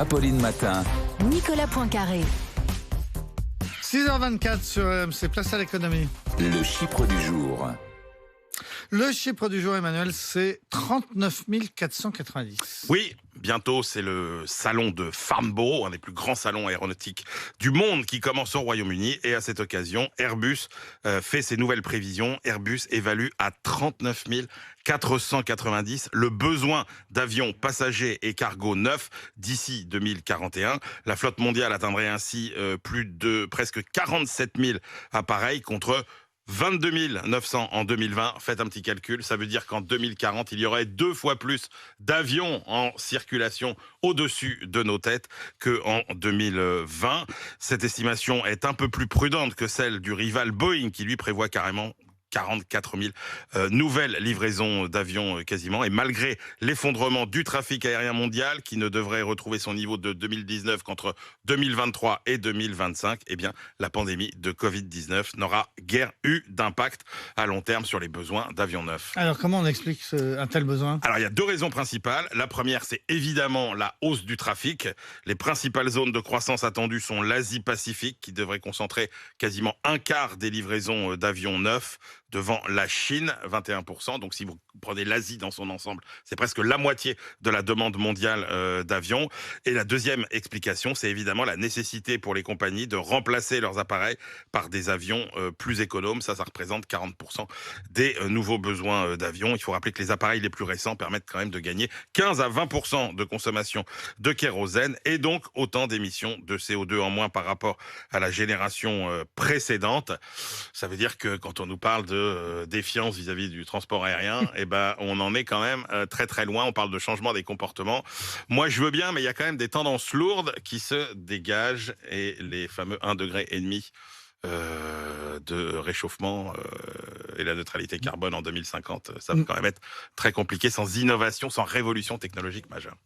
Apolline Matin. Nicolas Poincaré. 6h24 sur RMC, place à l'économie. Le Chypre du jour. Le Chypre du jour, Emmanuel, c'est 39 490. Oui, bientôt c'est le salon de Farnborough, un des plus grands salons aéronautiques du monde qui commence au Royaume-Uni. Et à cette occasion, Airbus fait ses nouvelles prévisions. Airbus évalue à 39 490 le besoin d'avions passagers et cargo neufs d'ici 2041. La flotte mondiale atteindrait ainsi presque 47 000 appareils contre 22 900 en 2020, faites un petit calcul, ça veut dire qu'en 2040, il y aurait 2 fois plus d'avions en circulation au-dessus de nos têtes qu'en 2020. Cette estimation est un peu plus prudente que celle du rival Boeing qui lui prévoit carrément 44 000 nouvelles livraisons d'avions quasiment. Et malgré l'effondrement du trafic aérien mondial qui ne devrait retrouver son niveau de 2019 qu'entre 2023 et 2025, eh bien, la pandémie de Covid-19 n'aura guère eu d'impact à long terme sur les besoins d'avions neufs. Alors, comment on explique un tel besoin ? Alors, il y a 2 raisons principales. La première, c'est évidemment la hausse du trafic. Les principales zones de croissance attendues sont l'Asie-Pacifique, qui devrait concentrer quasiment un quart des livraisons d'avions neufs, devant la Chine, 21%. Donc si vous prenez l'Asie dans son ensemble, c'est presque la moitié de la demande mondiale d'avions. Et la deuxième explication, c'est évidemment la nécessité pour les compagnies de remplacer leurs appareils par des avions plus économes. Ça représente 40% des nouveaux besoins d'avions. Il faut rappeler que les appareils les plus récents permettent quand même de gagner 15 à 20% de consommation de kérosène et donc autant d'émissions de CO2 en moins par rapport à la génération précédente. Ça veut dire que quand on nous parle de défiance vis-à-vis du transport aérien, eh ben, on en est quand même très très loin. On parle de changement des comportements. Moi, je veux bien, mais il y a quand même des tendances lourdes qui se dégagent et les fameux 1,5 degré de réchauffement et la neutralité carbone en 2050, ça va quand même être très compliqué sans innovation, sans révolution technologique majeure.